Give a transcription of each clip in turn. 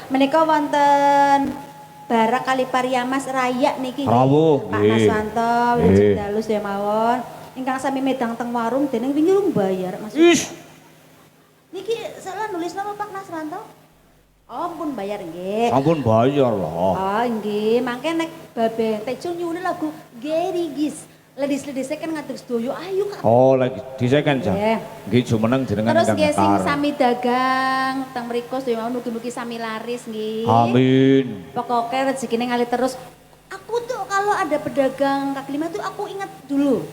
Menika wonten Barak kali Pariamas Raya niki Rawuh, Pak Maswanto wilujeng dalu sedaya mawon. Ingkang sami medang teng warung dening wingi urung bayar Mas. Ish. Niki salah nulis nama Pak Maswanto. Oh, ampun bayar nggih. Sampun bayar lah. Oh, nggih, mangke nek Babe Tejo nyuwun lagu Gerigis. Ledis-ledise kan ngatur sedoyo ayu Kak. Oh, lagi diseken jan. Nggih. Nggih jumeneng jenengan Terus nggih sing ngetar. sami dagang teng mriku sedaya mawon mugi-mugi sami laris nggih. Amin. Pokoknya rezekine ngalir terus. Aku tuh kalau ada pedagang kaki lima tuh aku ingat dulu.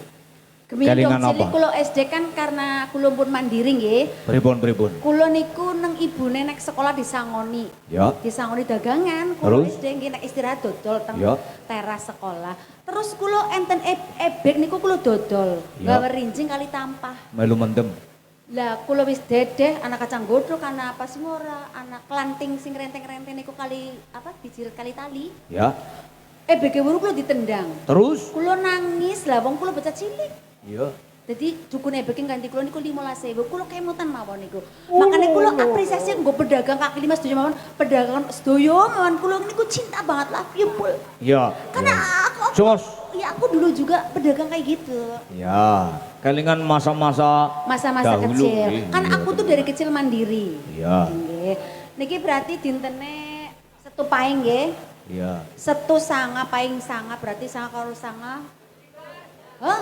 Gemindong Kelingan cilik apa? kulo SD kan karena kulo pun mandiri nggih. Pripun. Kulo niku neng ibune nek sekolah disangoni. Ya. Disangoni dagangan, kulo Terus? SD nggih nek istirahat dodol teng Ya. teras sekolah. Terus kulo enten ebek niku kulo dodol. Ya. Gawe rinjing kali tampah. Melu mendem. Lah kulo wis dedeh anak kacang godhog ana apa sing ora, anak kelanting sing renteng-renteng niku kali apa dijiret kali tali. Ya. Ebeke wuru kulo ditendang. Terus? Kulo nangis lah wong kulo bocah cilik. Iya. Jadi dukune ebeke ganti kulo niku 15.000. Kulo kemutan mawon niku. Makanya kulo apresiasi nggo pedagang kaki lima sedoyo mawon, pedagang sedoyo mawon kulo niku cinta banget lah full. Iya. Karena aku Jos. ya aku dulu juga pedagang kayak gitu. Ya. Kelingan masa-masa Masa-masa dahulu, kecil. nggih. Kan Iya, aku tuh dari kecil mandiri. Iya. Nggih. Niki berarti dintene setu paing nggih. Iya. Setu sanga paing sanga berarti sanga karo sanga. Hah?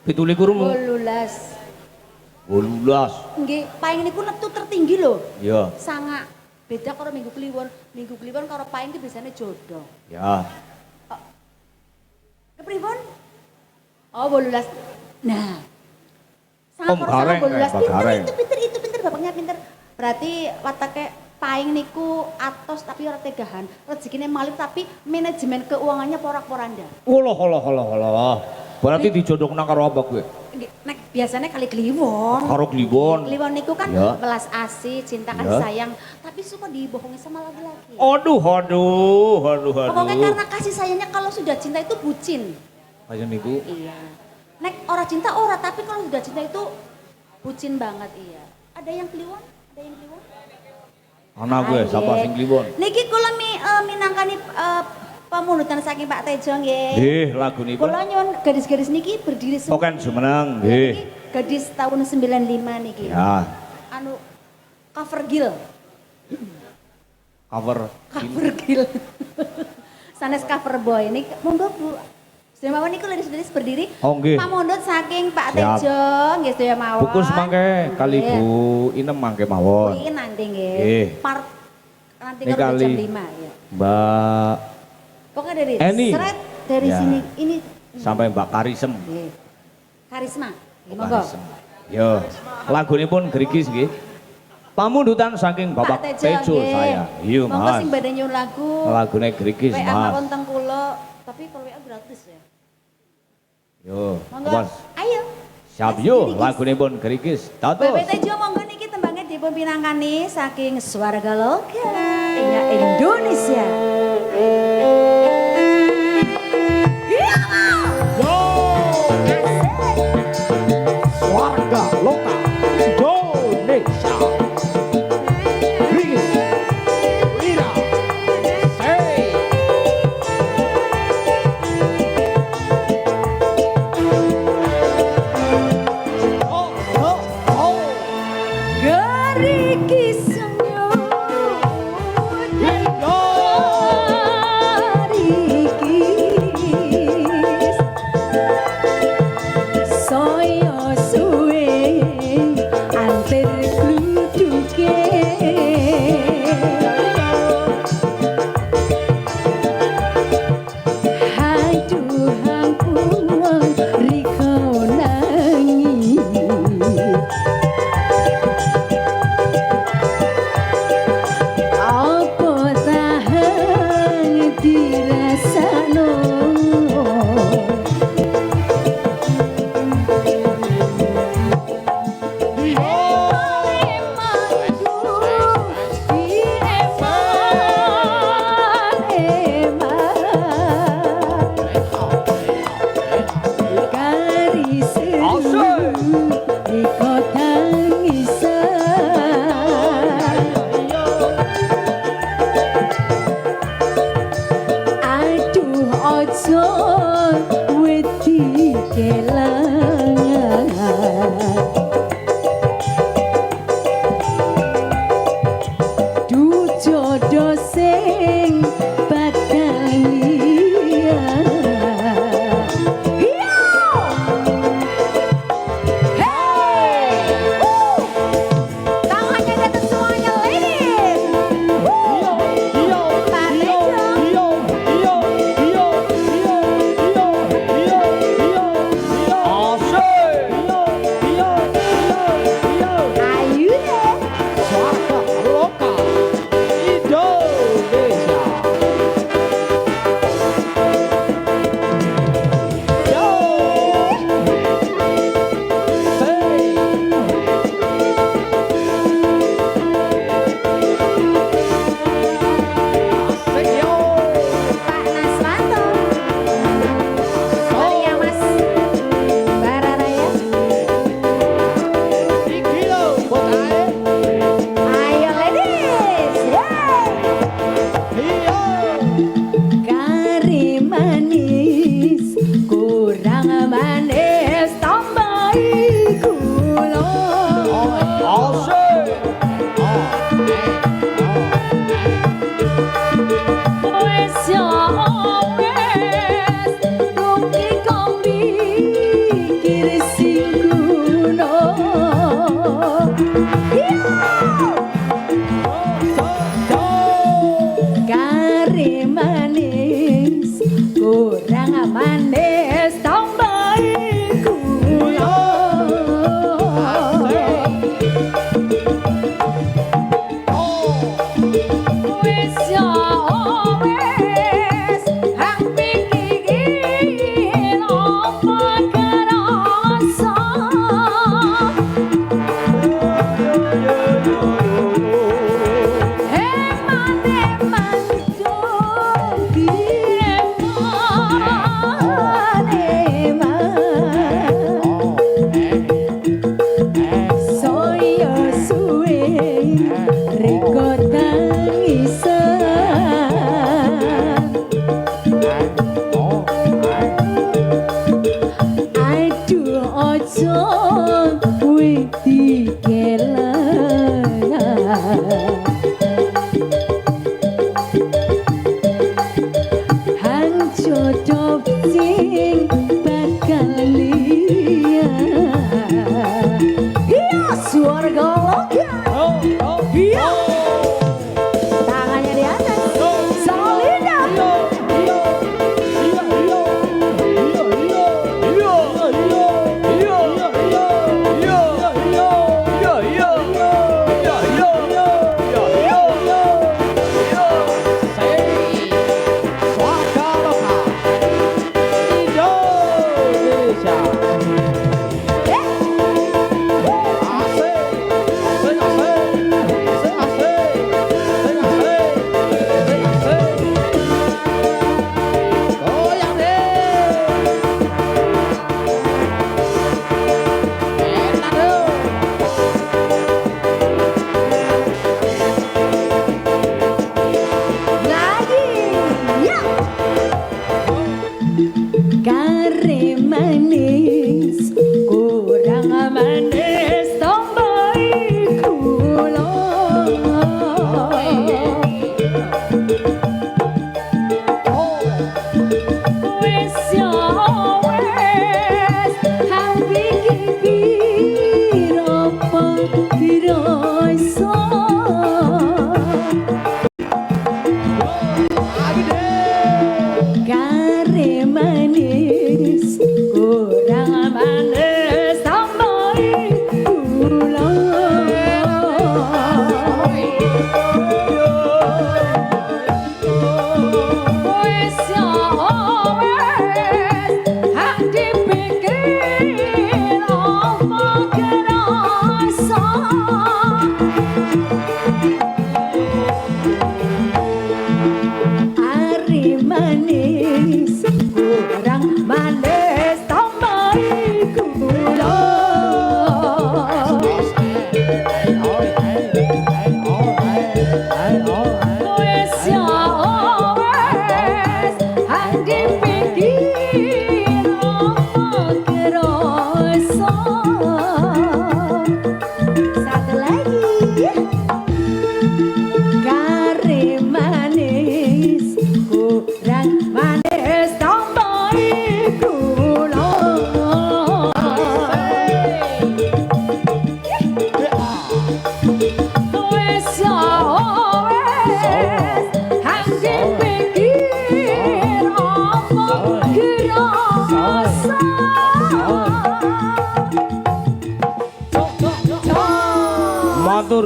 17 mu. 18. 18. Nggih, paing niku netu tertinggi lho. Iya. Sanga. Beda karo Minggu Kliwon. Minggu Kliwon karo paing ki biasanya jodoh. Ya. Kepripun? Oh, 18. Nah. Sanga Om karo sanga gareng, 18. Pak gareng. Itu pinter bapaknya pinter. Berarti watake paing niku atos tapi ora tegahan. Rezekine malih tapi manajemen keuangannya porak-poranda. Allah. Berarti dijodohna karo apa gue? Nek biasanya kali Kliwon. Karo Kliwon. Kliwon niku kan Ya. belas asih, cinta kasih Ya. sayang, tapi suka dibohongi sama laki-laki. Aduh. Pokoknya karena kasih sayangnya kalau sudah cinta itu bucin. Kayak niku. Iya. Nek ora cinta ora, tapi kalau sudah cinta itu bucin banget iya. Ada yang Kliwon? Ada yang Kliwon? Anak gue, siapa sing Kliwon? Niki kula minangkani pamundutan saking Pak Tejo nggih. Nggih, lagu niku. Kula nyuwun gadis-gadis niki berdiri semua. Pokan jumeneng, Niki nggih. gadis tahun 95 niki. Ya, Anu cover gil. cover. Cover gil. Sanes cover boy ini monggo Bu. Sedaya mawon niku ladies berdiri. Oh, nggih. Pamundhut saking Pak Siap. Tejo nggih sedaya mawon. Bukus mangke kali Nggih. Bu Inem mangke mawon. Iki nanti Nggih. nggih. Part nanti Ini kalau jam kali. 5 ya. Mbak Pokoknya dari Eni. seret dari Ya. sini ini sampai Mbak Karisem. nggih. Karisma. Nggih monggo. Karisem. Yo, lagunipun Grigis nggih. Pamundutan saking Bapak Tejo nggih. saya. Iya, Monggo Mas. sing badhe nyuwun lagu. Lagune Grigis, WA Mas. mawon teng kula, tapi kalau WA gratis ya. Yo, Monggo. Mas. Ayo. Siap Mas yo, Grigis. lagunipun Grigis. Dados. Bapak Tejo monggo niki tembangnya dipun pinangkani saking Suara Galoka Enya Indonesia. Warga lokal Indonesia. Grigis. Wira. Hey. Geriki senyum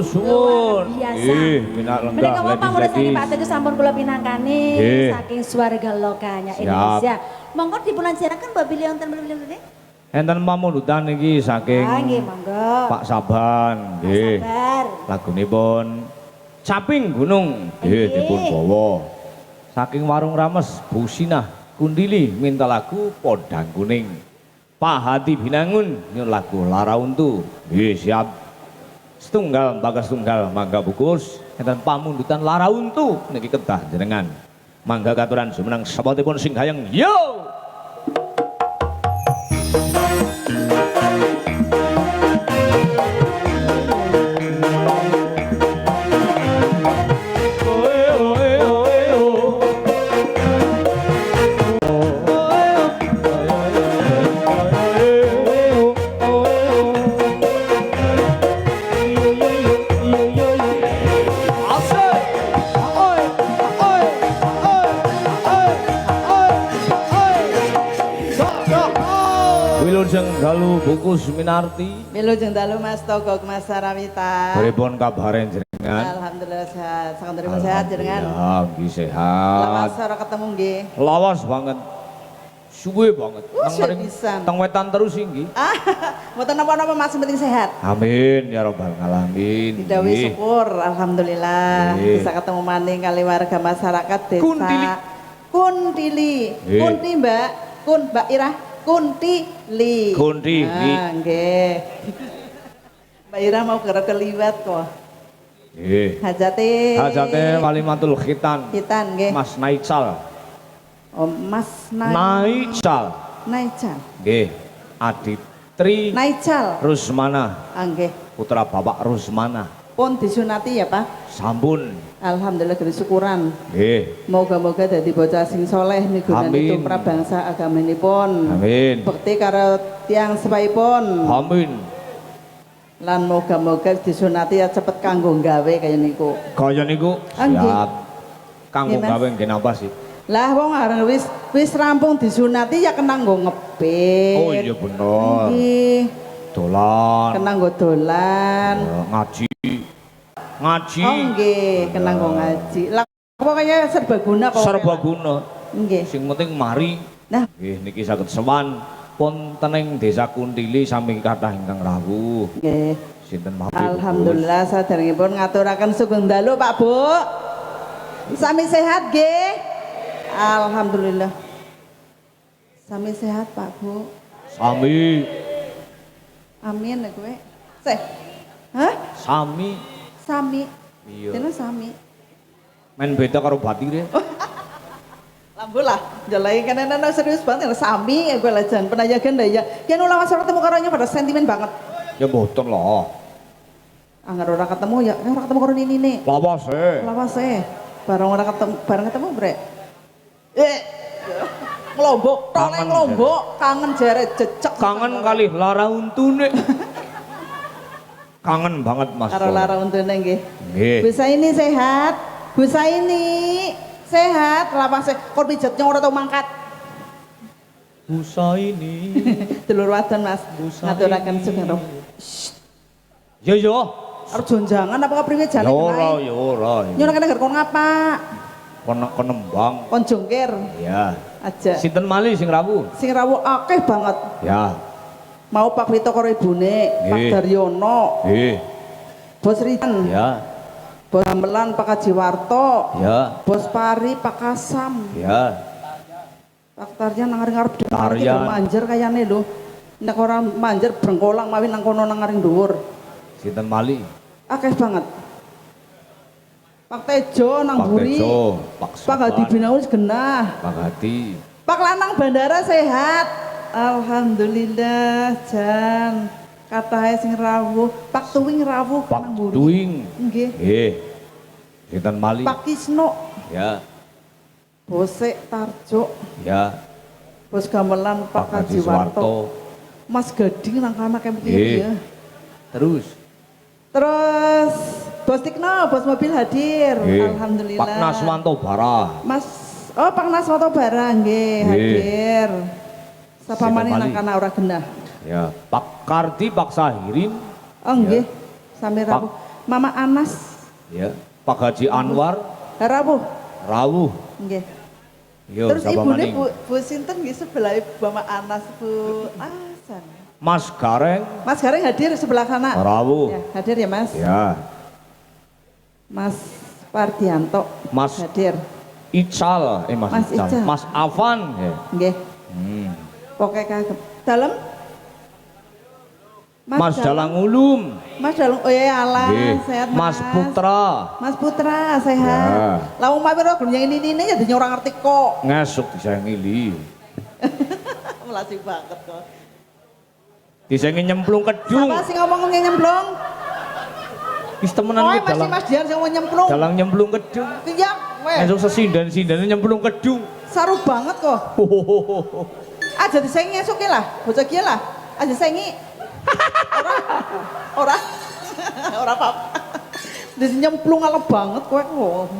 suwun. Biasa. Nggih, pinak lenggah. Menika wau ladies, pamulis saking ladies. Pak Tejo sampun kula pinangkani Nggih. saking swarga lokanya Siap. Indonesia. Monggo dipunlancaraken Mbak Billy wonten mriki. Enten pamundutan iki saking Ah nggih monggo. Pak Saban, nggih. Sabar. Lagunipun Caping Gunung, nggih Nggih. dipun bawa. Saking Warung Rames, Bu Sinah Kundili minta lagu Podang Kuning. Pak Hadi Binangun nyun lagu Lara Untu. Nggih siap. Setunggal bagas tunggal mangga bukus enten pamundutan Lara Untu niki kedah jenengan. Mangga katuran jumeneng sapatipun sing gayeng. Yo! Wilujeng dalu buku Suminarti. Wilujeng dalu Mas Togog Mas Sarawita. Pripun kabare jenengan? Alhamdulillah sehat. Sangat terima sehat jenengan. Alhamdulillah, nggih sehat. Lawas ora ketemu nggih. Lawas banget. Suwe banget. Suwe mriki pisan. teng wetan terus nggih. Ah, mboten napa-napa Mas penting sehat. Amin ya rabbal alamin. Didawi Nggih. syukur alhamdulillah Nggih. bisa ketemu maning kali warga masyarakat desa Kuntili. Kuntili. Nggih. Kunti Mbak, Mbak Ira, Kuntili. Kuntili. Ah, nggih. Mbak Ira mau kerep keliwat kok. Nggih. Hajate. Hajate Walimatul Khitan. Kitan nggih. Mas Naical. Oh, Mas Naical. Naical. Nggih. Aditri Naical. Rusmana, Angge, putra Bapak Rusmana. pun disunati ya Pak. Sampun. Alhamdulillah gede syukuran. Nggih. Moga-moga dadi bocah sing soleh migunani Amin. tumrap bangsa agamanipun. Amin. Bekti karo tiang sepaipun. Amin. Lan moga-moga disunati ya cepet kanggo gawe kaya niku. Kaya niku Ah, nggih. siap. Kanggo Nggih, Mas. gawe nggih napa sih? Lah wong areng wis rampung disunati ya kena nggo ngepit. Oh iya bener. Nggih, Dolan. kena nggo dolan. Ya, ngaji. Ngaji. Oh nggih, kena nggo ngaji. Lah pokoknya serbaguna pokoknya. Serbaguna. Nggih. Sing penting mari. Nah, Nggih niki saged sewan wonten ing Desa Kuntili sami kathah ingkang rawuh. nggih. Sinten matur. Alhamdulillah saderengipun ngaturaken sugeng dalu Pak Bu. Sami sehat nggih. Alhamdulillah. Sami sehat Pak Bu. Sami. Amin ya kowe. Seh. Hah? Sami. Sami. Iya. Dene sami. Men beda karo batire. Lambu lah. Jalai kan serius banget ya, sami ya gue lajan penajakan daya. Yang lawas ora ketemu karonya pada sentimen banget. Ya mboten lah. Anggar ora ketemu ya, ora ketemu karo ini. Lawas e. Lawas bareng ketemu bre. Ngelombok, Kangen, ngelombok, kangen jare jejak. Kangen kali Lara Untune. Kangen banget Mas. Karo lara untune nggih. Nggih. Bu Saini sehat. Bu Saini sehat. Lapase kok pijetnya ora tau mangkat. Busa ini. Dulur wadon Mas. Busa Ngaturaken ini. sugeng. Yo yo. Arep jonjangan apa kepriwe jane Yo ora kenae? yo ora. Nyono kene kon ngapa? Konembang. Kon jongkir Ya. aja. Sinten mali sing rawuh? Sing rawuh akeh banget. Ya. Mau Pak Vito karo ibune, Pak Nggih. Daryono, Nggih. Bos Rian, Ya. Bos Gamelan Pak Kajiwarto, Ya. Bos Pari Pak Kasam, Ya. Pak Tarjan nang ngarep Taryan. manjer kayane lho. Nek ora manjer brengkolang mawi nang kono nang ngaring dhuwur. Sinten mali? Akeh banget. Pak Tejo nang Pak Buri. Tejo, Pak Pak Hadi Saban, Binaun genah. Pak Hadi. Pak Lanang Bandara sehat. Alhamdulillah Jan. Katahe sing rawuh, Pak Tuwing rawuh Pak nang Buri. Duing. Nggih. Nggih. Sinten mali? Pak Kisno, Ya. Bosek Tarjo, Ya. Bos Gamelan Pak Hadi Kajiwarto. Suwarto. Mas Gading nang kana kayak Nggih. begini ya. Terus. Terus Bos Tikno, bos mobil hadir. Nggih. Alhamdulillah. Pak Naswanto Bara. Mas, oh Pak Naswanto barang nggih Nggih. hadir. Sapa Sinten maneh nang mali? kana ora genah. Ya. Pak Kardi, Pak Sahirin. Oh nggih. Sami Pak rawuh. Mama Anas. Ya, Pak Haji Anwar Rawuh. rawuh. Nggih. Yo, Terus sapa ibune maning? Bu sinten nggih sebelah Mama Anas Bu Asan. Mas Gareng Mas Gareng hadir sebelah sana. rawuh. Ya, hadir ya Mas. Ya, Mas Pardianto Mas hadir. Ical, Mas Mas Ical. Ical. Mas Afan ya. Nggih. Hmm. Pokoke kagem. Dalem Mas Dalang Ulum. Mas Dalang, oh ya Allah, Nggih. sehat Mas Putra. Mas Putra, sehat. Ya. Lah umah piro yang ini jadi orang ngerti kok. Ngesuk disayangi li. Melasih banget kok. Disayangi nyemplung kedung. Siapa sih ngomong nyemplung? Wis temenan Oh, ki masih dalang. Mas Dian sing ngomong nyemplung. Dalang nyemplung kedung. Iya, weh. Ngesuk sesindan-sindane nyemplung kedung. Saru banget kok. Hohohoho. Aja disengi esuk ki lah, bocah ki lah. Aja sengi. Ora. Ora apa. Dis nyemplung ala banget kowe kok.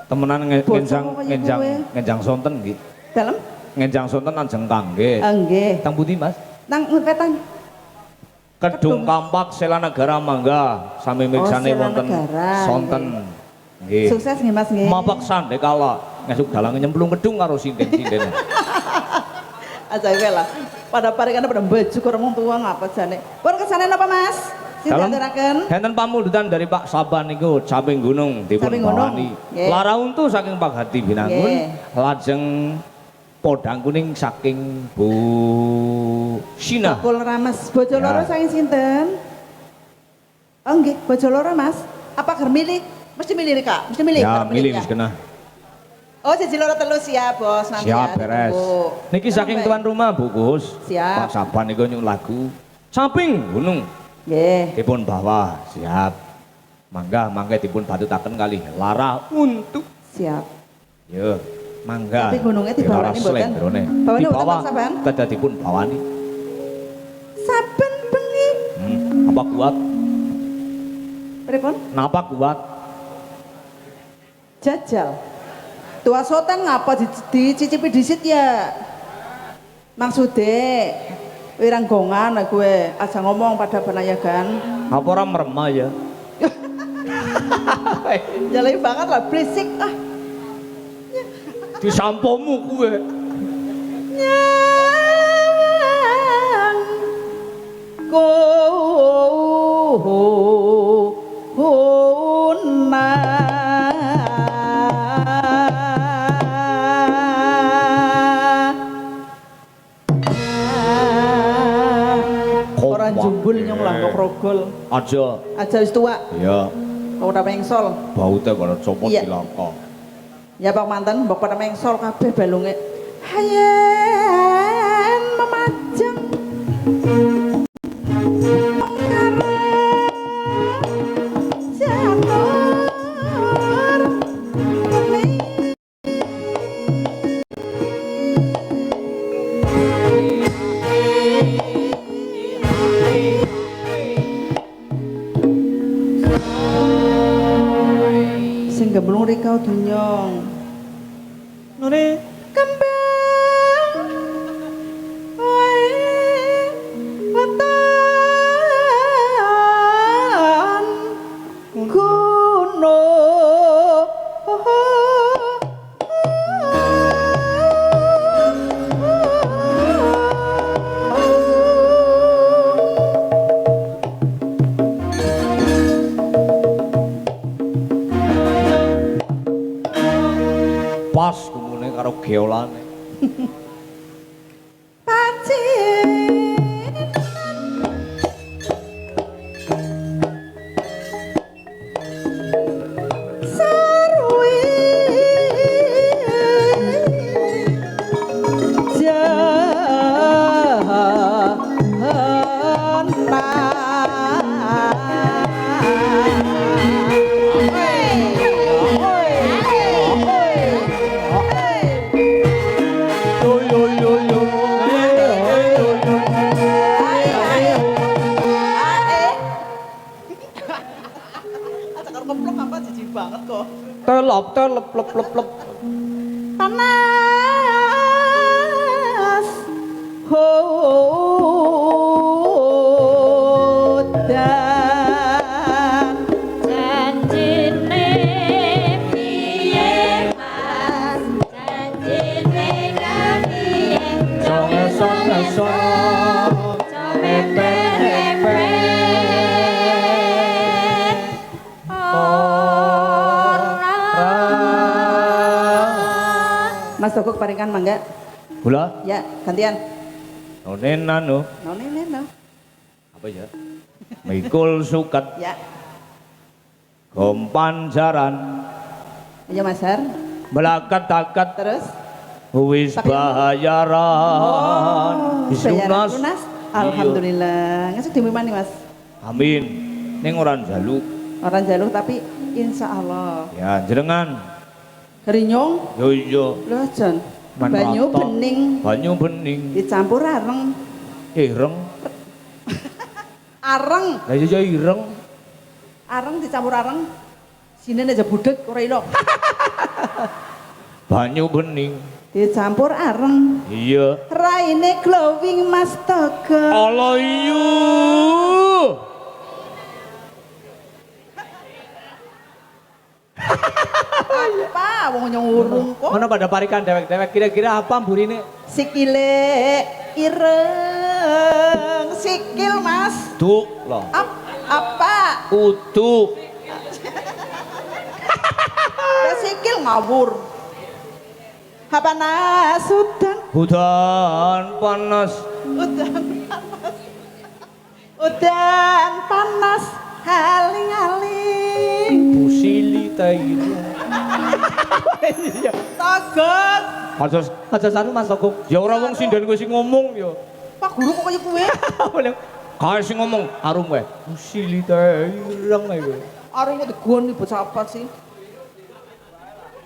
Temenan Bocah kok kaya kowe. ngenjang sonten nggih. Dalem? Ngenjang sonten ajeng kangge. Nggih. Tang pundi, Mas? Nang wetan. Kedung Kampak Sela Negara Mangga sami miksane Sela wonten Negara, sonten. Nggih. Sukses nggih Mas nggih. Mapak Sandekala ngesuk dalang nyemplung kedung karo sinden-sinden. Aja kowe lah. Pada paringane pada baju karo wong tua ngapa jane. Pun kesane napa Mas? Dalam Sinten enten pamundutan dari Pak Saban niku Caping Gunung dipun Caping Gunung. bawani. Nggih. Lara untu saking Pak Hati Binangun, Nggih. lajeng podang kuning saking Bu Sina. Bakul Rames. Bojo Ya. loro saking sinten? Oh nggih, bojo loro Mas. Apa ger milih? Mesti milih Kak, mesti milih. Ya, ger milih ya. wis kena. Oh, siji loro telu siap, Bos. Nanti Siap ya, beres. ditunggu. Niki saking Sampai. tuan rumah Bu Gus. Siap. Pak Saban niku nyung lagu Caping Gunung Nggih. dipun bawa. Siap. Mangga dipun batutaken kali Lara untuk. Siap. Yo, mangga. Tapi gunungnya dibawani mboten? Bawani mboten, Dibawa Pak Saban? kedah dipun bawani. Saben bengi. Apa kuat? Pripun? Napa kuat? Jajal. Tua soten ngapa dicicipi disit ya? Maksude wiranggongan gue aja ngomong pada penayagan. Apa ora merema ya? Jalai banget lah berisik ah. Disampomu kuwe. Nyawang orang jumbul nyong langgok rogol Aja. aja wis tua Ya, kok udah mengsol baute kalau copot Iya. dilangka. ya Pak Mantan mbok pada mengsol kabeh balunge hayen memajang sing gemblung rikau dunyong None kembang wae wetan gunung pas kumune karo geolane. Yo yo yo yo. Cakar keplok apa jijik banget kok. Telop telep lep lep lep. Panas hodan Mas Togok paringan mangga. Gula. Ya, gantian. Nonenan no. No. Apa ya? Mikul suket. Ya. Gompanjaran. Ayo Mas Har. Melakat-akat. Terus. Wis bayaran. Wis Bayaran lunas. lunas. Iya. Alhamdulillah. Ngasih demi mana Mas? Amin. Ning orang jaluk. Orang jaluk tapi insya Allah. Ya jenengan. Kerinyong. Yo iya. Lho Jon. Man Banyu rata. bening. Banyu bening. Dicampur areng. Ireng. Areng. Lah iya ireng. Areng dicampur areng. Sini aja budek ora ilo. Banyu bening. Dicampur areng. Iya. Raine glowing Mas Togok. Allah iya. Apa wong nyurung kok? Mana pada parikan dewek-dewek kira-kira apa mburine? Sikile ireng, sikil Mas. Duk loh. Apa? Udu. Ya sikil ngawur. Apa nasudan? Hudan panas. Udan panas haling-haling. Busili tayu. Togok. Aja sanu Mas Togok. Ya ora wong sinden kowe sing ngomong ya. Pak guru kok kaya kowe? Kae sing ngomong arum wae. Busili tayu ireng ae kowe. Areng kok digoni bocah apa sih?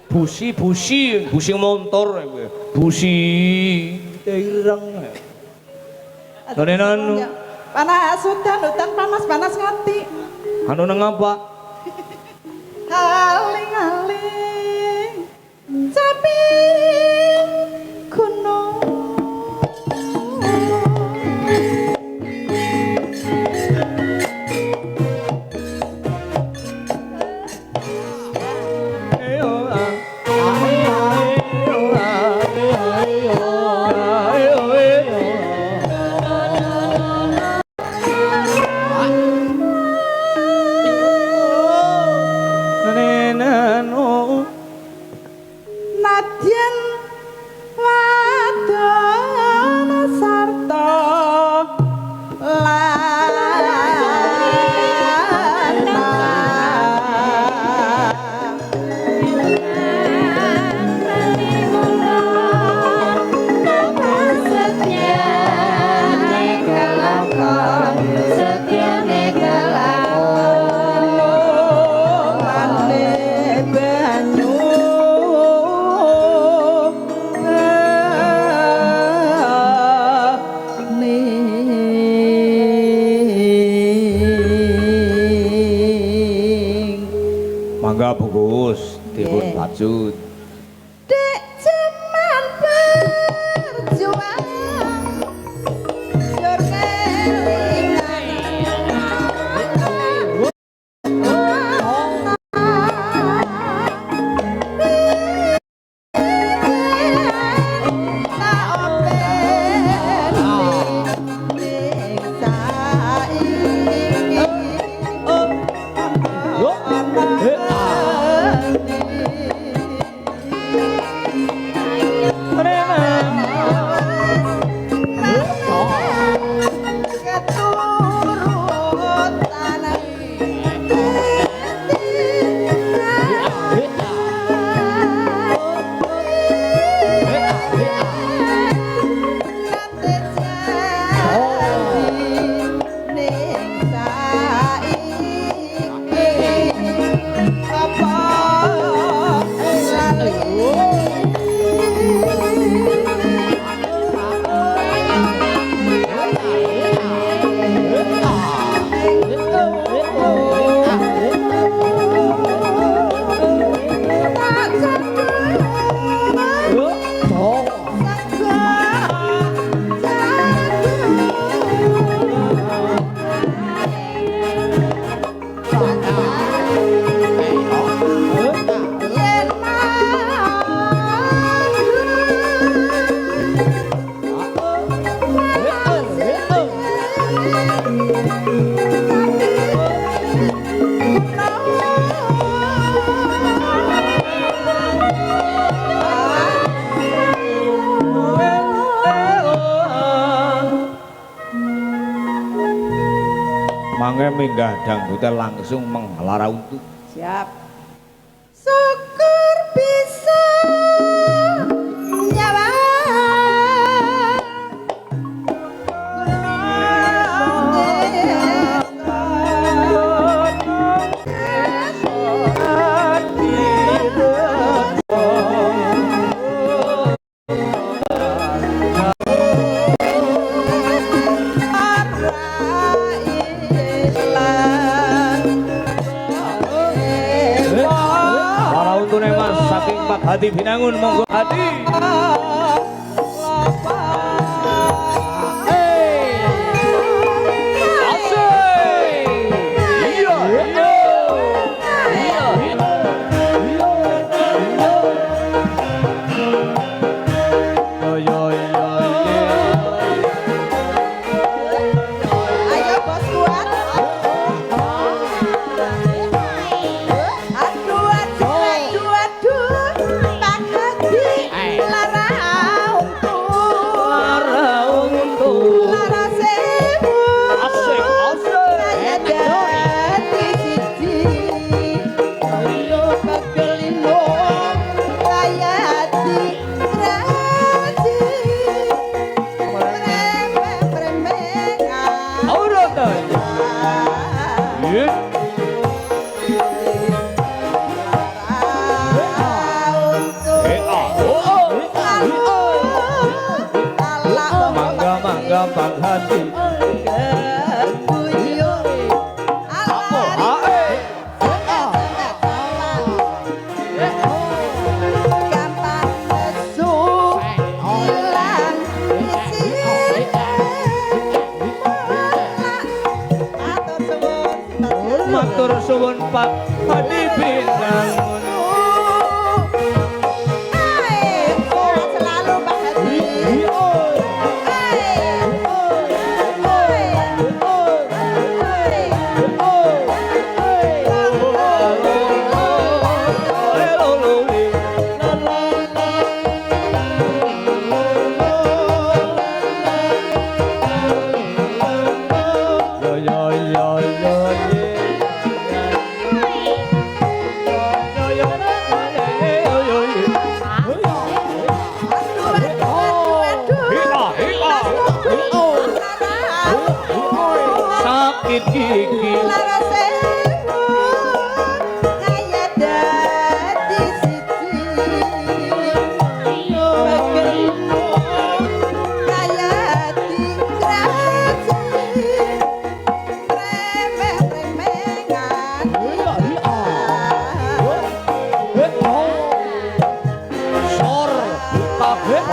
Busi motor ae kowe. Busi ireng ae. Nonenan. Panas udan panas ngati. Anu nang apa? Aling-aling capi gunung. Nadyan wadana sarta Mangga bungkus dipun Nggih. bajut. Dek jaman berjuang Sur minggah dangdute langsung menghalara untuk. Siap. Syukur bisa nyawa. Lara untune Mas saking Pak Hadi Binangun monggo Hadi. Ayo bos kuat. Aduh, aduh, aduh, aduh. Pak Hadi, lara untung. Lara sewu. Kaya dadi siji. Ayo bagelino. Kaya hati raji. Preme-premengan. Mangga Pak Hadi. Matur suwun Pak Hadi Binangun. Selalu Pak Hadi. Sakit gigi. Lara sewu, kaya dadi siji. Bagelino, kaya hati raji. Preme-premengan. Sor kabeh.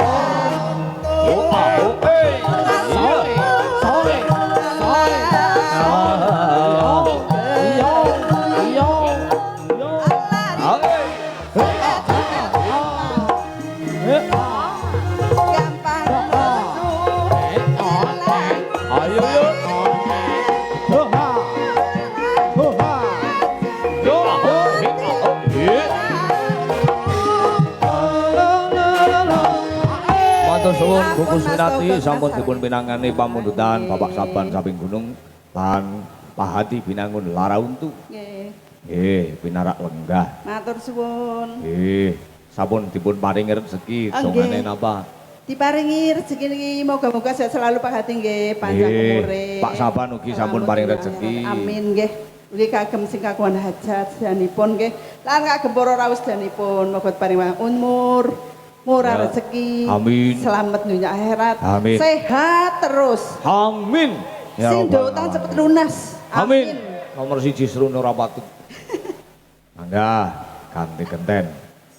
Matur suwun Bu Kusminati sampun dipun pinangani pamundutan Bapak Saban samping gunung lan Pak Hadi Binangun lara untu. Nggih, pinarak lenggah. Matur suwun. Nggih, sampun dipun paringi rezeki dongane napa? Diparingi rezeki niki moga-moga sehat selalu Pak Hadi nggih, panjang umure. Pak Saban ugi sampun paring rezeki. Amin nggih. Ugi kagem sing kagungan hajat sedanipun nggih. Lan kagem para rawuh sedanipun moga paring umur, murah Ya. rezeki. Amin. Selamat dunia akhirat. Amin. Sehat terus. Amin. Sing Rabbal utang Alamin. cepet lunas. Amin. Nomor 1 Srunu ora patut. Mangga ganti genten.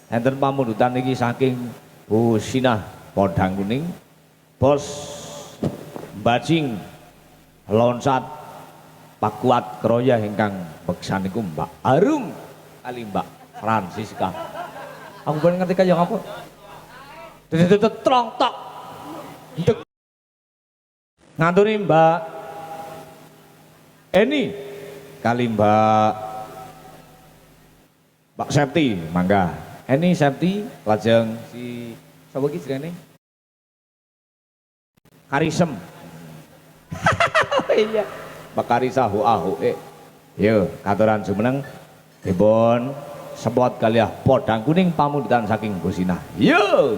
Enten pamundutan iki saking Bu Sinah Podang Kuning. Bos Bajing Lonsat Pak Kuat Kroya ingkang beksan niku Mbak Arum kali Mbak Francisca. Aku pengen ngerti kaya ngapa. Dedet trong tok. Ndek. Nganturi Mbak Eni kali Mbak Septi, mangga. Eni Septi lajeng si sapa iki jenenge? Karisem. Iya. Bakari sahu ahu yo katuran jumeneng dipun sepot kaliah podang kuning pamundutan saking Busina yo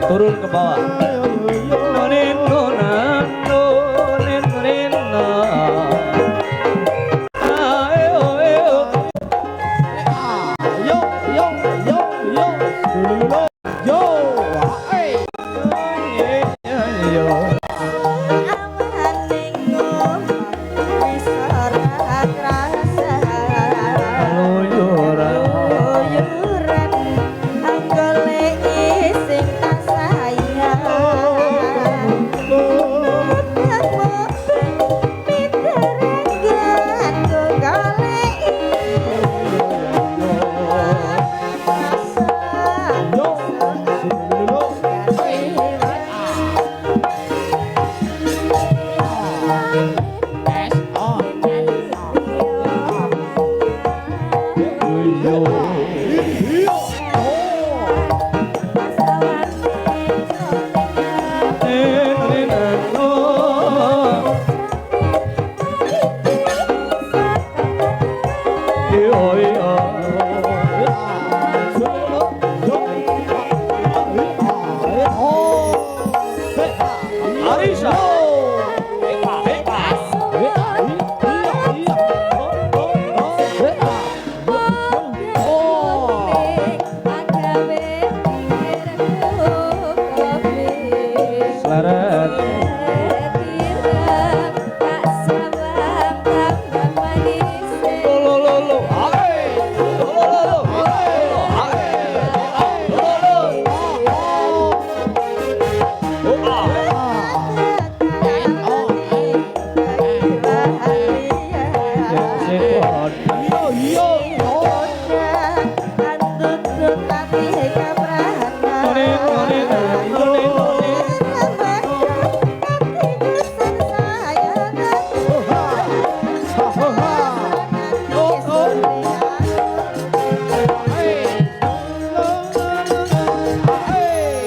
turun ke bawah.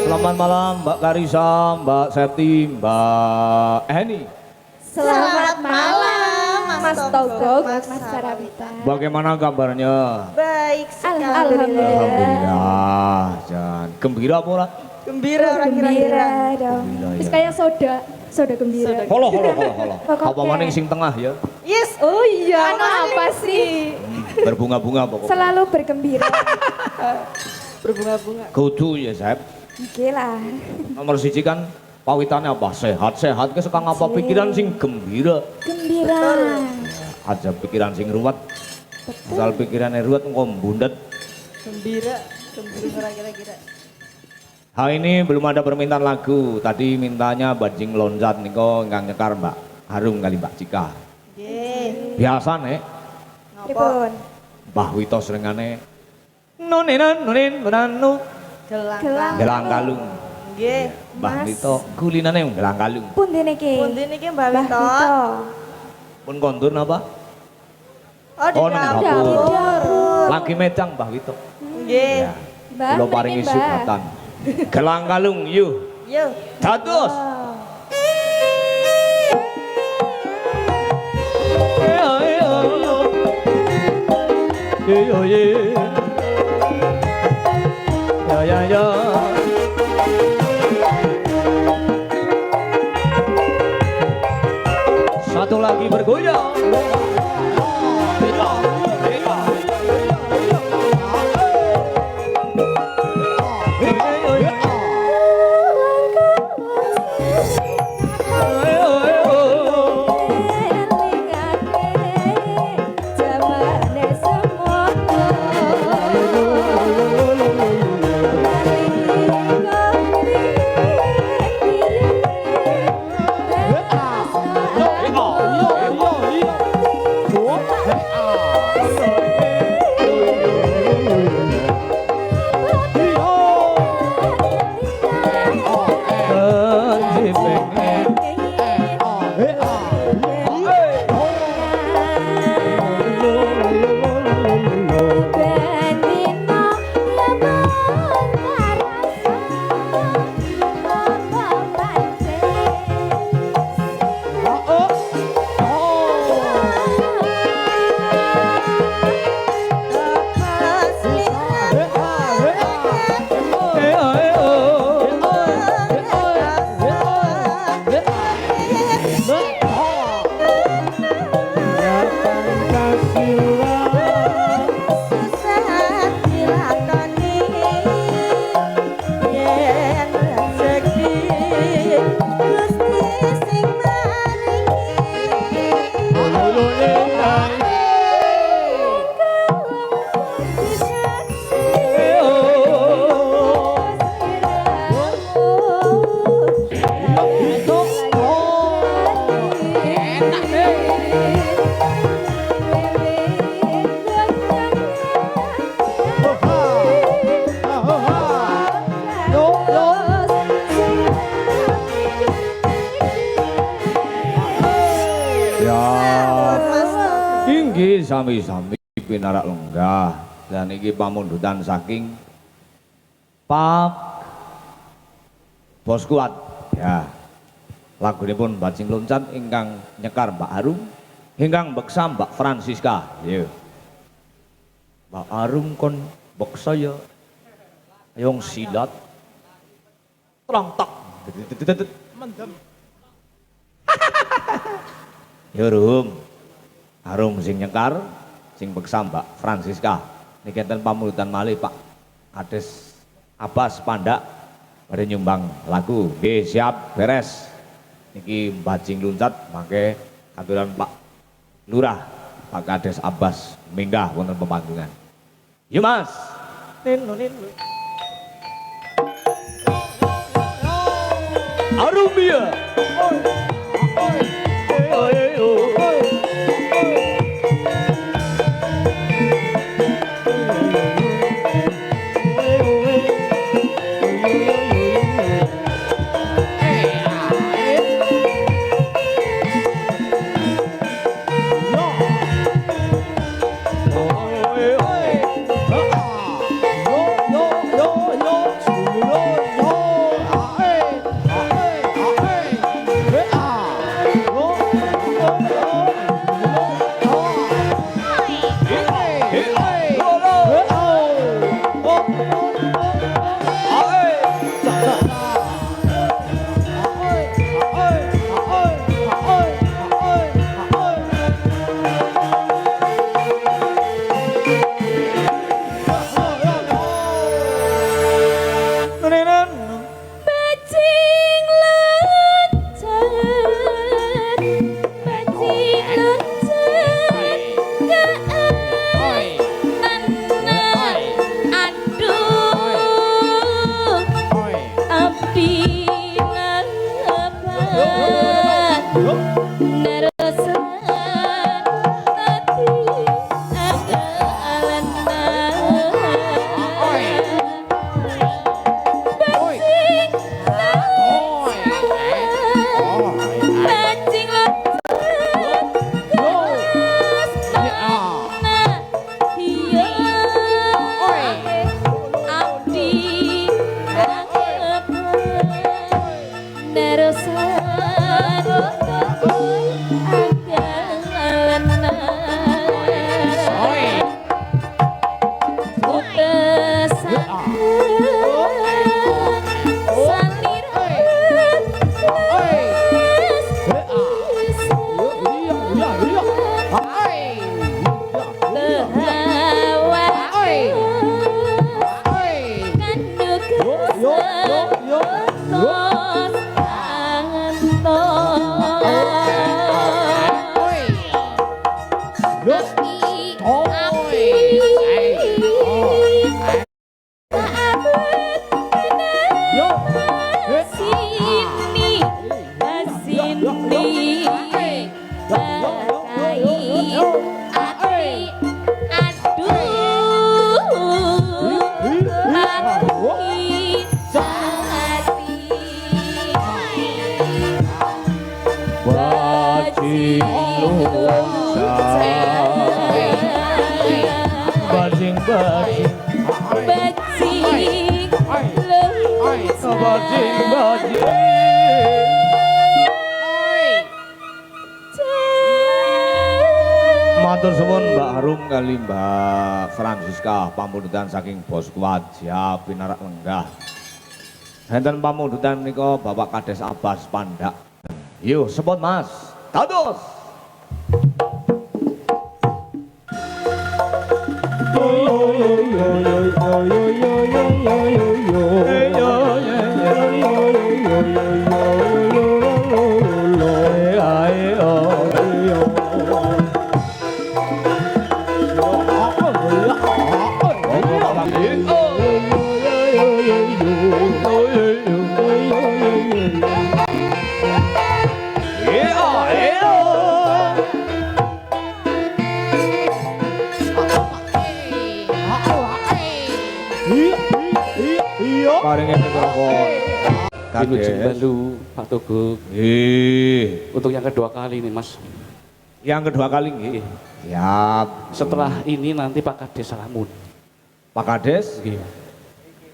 Selamat malam Mbak Karisa, Mbak Septi, Mbak Eni. Selamat malam Mas Togo, Mas Sarabita. Bagaimana kabarnya? Baik sekali. Alhamdulillah. Jangan gembira apa ora? Gembira orang Gembira dong. Gembira, Terus ya. kayak soda gembira. Holo. Apa Pokoknya. maning sing tengah ya? Yes, oh iya. Anu apa sih? Berbunga-bunga pokoknya. Selalu bergembira. Berbunga-bunga. Kudu ya, Sep. Oke lah. Nomor siji kan pawitannya apa? Sehat-sehat ke suka ngapa pikiran sing gembira. Gembira. Aja pikiran sing ruwet. Asal pikirannya ruwet engko mbundet. Gembira orang kira-kira. Hari ini belum ada permintaan lagu. Tadi mintanya bajing loncat niko ingkang nyekar Mbak Harum kali Mbak Cika. Nggih. Biasa nek Pripun? Mbah Wito serengane nonenan benanu Gelang. gelang kalung. Nggih. Mbah Mas. Wito kulinane gelang kalung. Pundi niki? Pundi niki Mbak Mbah Wito? Wito. Pun kondur napa? Oh, di Oh, nang dapur. dapur. Lagi medang Mbah Wito. Nggih. Ya. Mbah, Kula paringi niki, Mbah. sukatan. Gelang kalung yuk. Yuk. Dados. Ya. Satu lagi bergoyang. Ya, inggih sami-sami pinarak lenggah dan iki pamundutan saking Pak Bos Kuat. Ya. Lagunipun Bajing Loncat ingkang nyekar Mbak Arum, ingkang beksa Mbak Francisca. Yo. Mbak Arum kon beksa ya. Ayong silat. Trontok. Mendem. Yo Rum. Arum sing nyekar, sing beksa Mbak Francisca. Niki enten pamundutan malih Pak Kades Abbas Pandak pada nyumbang lagu. Nggih siap beres. Niki Bajing Loncat mangke katuran Pak Lurah Pak Kades Abbas minggah wonten pemanggungan. Yo Mas. Nino. Arumia. Matur suwun Mbak Harum kali Mbak Francisca, pamundutan saking Bos Kuat siap pinarak lenggah. Enten pamundutan nika Bapak Kades Abbas Pandak. Yo sepot Mas. Dados. mawon. Wilujeng Kades. Balu, Pak Togog. Untuk yang kedua kali nih Mas. Yang kedua kali nggih. Siap. Setelah ini nanti Pak Kades salamun. Pak Kades. Nggih.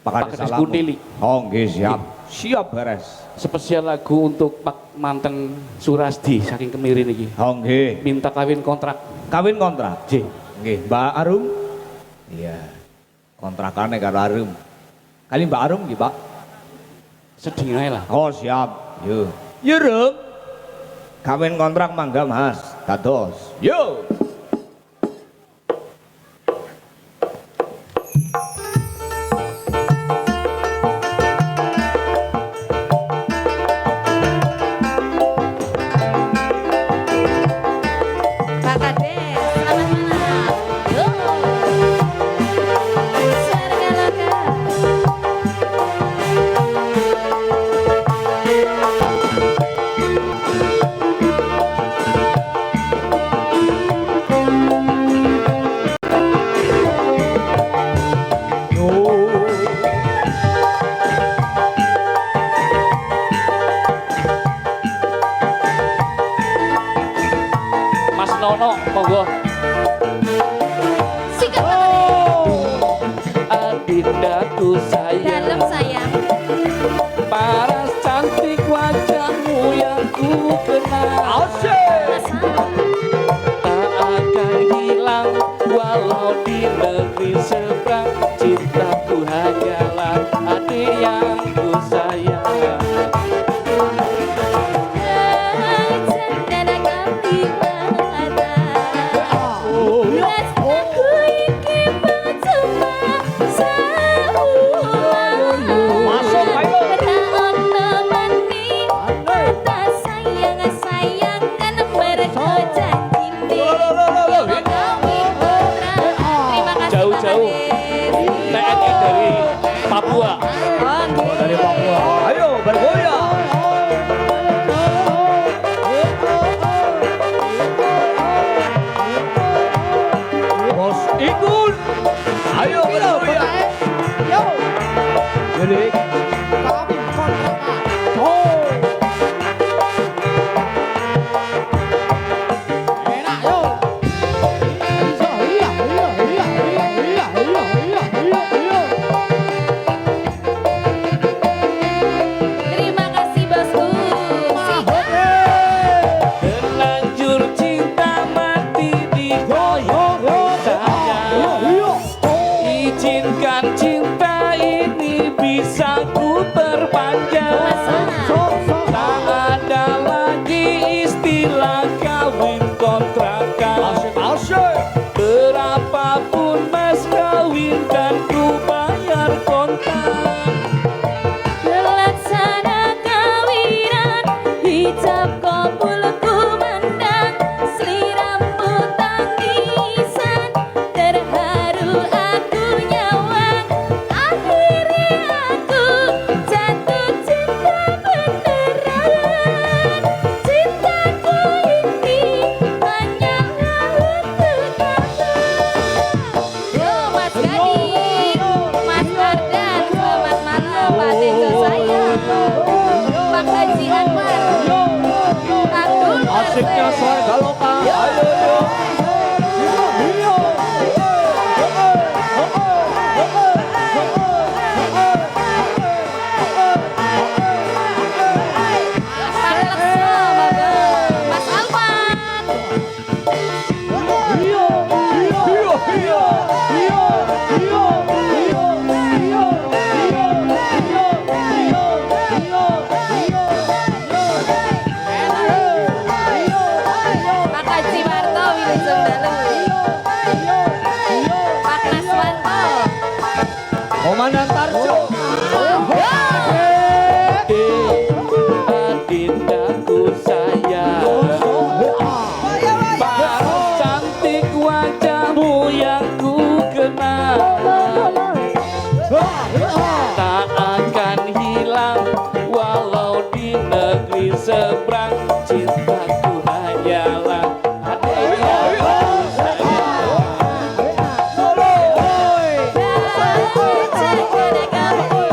Pak Pak Kades Kades salamun. Kuntili. Oh nggih siap. Siap beres. Spesial lagu untuk Pak Manteng Surasdi saking Kemirin iki. Oh nggih. Minta kawin kontrak. Kawin kontrak. J. Nggih, Mbak Arum. Iya. Kontrakane karo Arum. Kali Mbak Arum nggih, Pak. Sedih ae lah. Oh, siap. Yo. Yo, Rum. Kawin kontrak mangga, Mas. Dados. Yo. Pak Kades, selamat malam. Yo. Surga loka. Mas Nono, monggo. Sikat Pak Kades. Adindaku Dalam sayang, sayang. paras cantik wajahmu yang ku kenal. Masalah. Tak akan hilang walau di negeri seberang. Cintaku hanyalah adik yang ku sayang. Masuk, ayo. Jauh-jauh. TNI dari Papua. Dari Papua. Ayo, bergoyang. Bos ikut. Ayo bergoyang. Jadi Terima kasih bosku. Terlanjur cinta mati di goyang sayang. Izinkan cinta ini bisa ku perpanjang. Tak ada lagi istilah kawin kontrakan. Berapapun mas kawin dan ku bayar kontak. Laksana kawinan, hijab kabul kumandang, seliramu tangisan, terharu aku nyawang, akhirnya aku jatuh cinta beneran. Cintaku ini hanyalah untuk kamu. Yo Mas Gadi, Mas Ardan, selamat malam Pak Tejo sayang, Pak Haji Anwar, Abdul asiknya Nasir. Surga Loka. Ayo yo. Pak Lekso, monggo. Mas Alfan. Pak Haji Warto, Wilujeng Dalu. Pak Naswanto. Komandan Tarjo. Adindaku sayang, paras cantik wajahmu yang ku kenal. Tak akan hilang walau di negeri seberang. Cintaku hanyalah adik yang ku sayang. Dalam jaga kamu.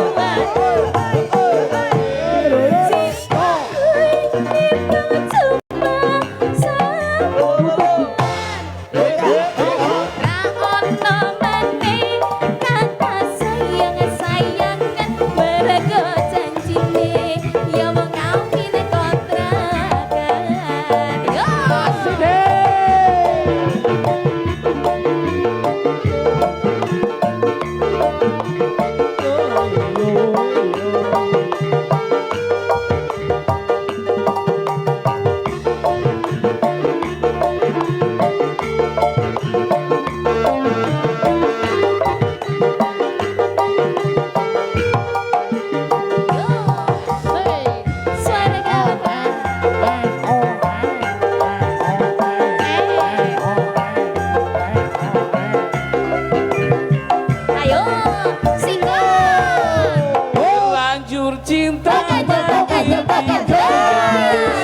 cinta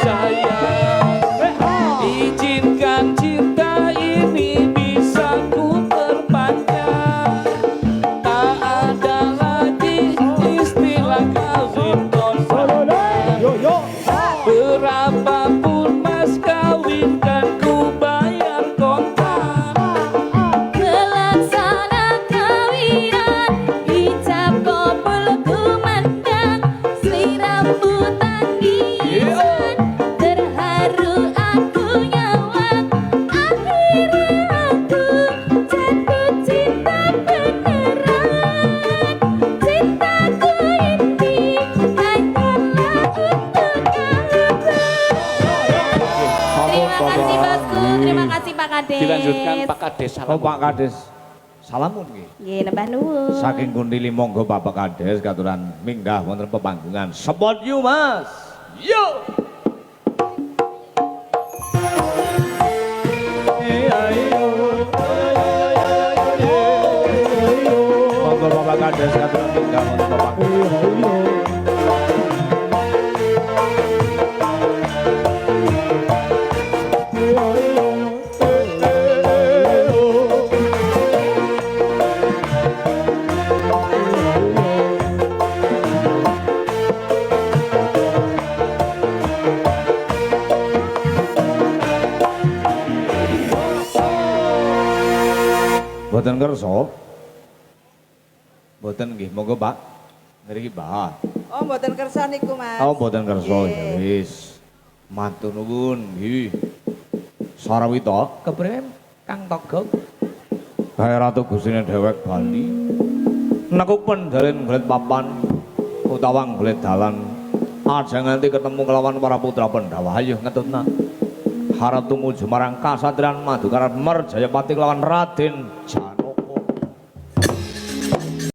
sayang, izinkan cinta ini bisa ku perpanjang. Tak ada lagi istilah kawin kontan. Berapapun mas kawin kan ku bayar kontan. Pelaksana kawinan ijab kabul kumandang sliramu tangisan terharu aku nyawang akhirnya aku jatuh cinta beneran cintaku ini hanyalah untuk kamu. Terima kasih bosku, terima kasih Pak Kades. Dilanjutkan Pak Kades Oh salam. Pak Kades, salamun nggih. Nggih, nembah nuwun. Saking Kundili monggo Bapak Kades katuran minggah wonten pepanggungan. Support you Mas. Yo. Monggo Bapak Kades katuran minggah wonten pepanggungan. Boten kersa. Boten nggih, monggo Pak. Ngriki Pak. Oh, mboten kersa niku, Mas. Oh, boten kersa ya Nggih. wis. Matur nuwun nggih. Sarawita Kepriwe Kang Togog? Bae Ratu Gusine dhewek Bali. Nekuk pendalen nglet papan utawa nglet dalan. Aja nganti ketemu kelawan para putra Pandhawa. Ayo ngetutna. Harap tumuju marang kasatriyan Madukara Merjayapati kelawan Raden Jaya.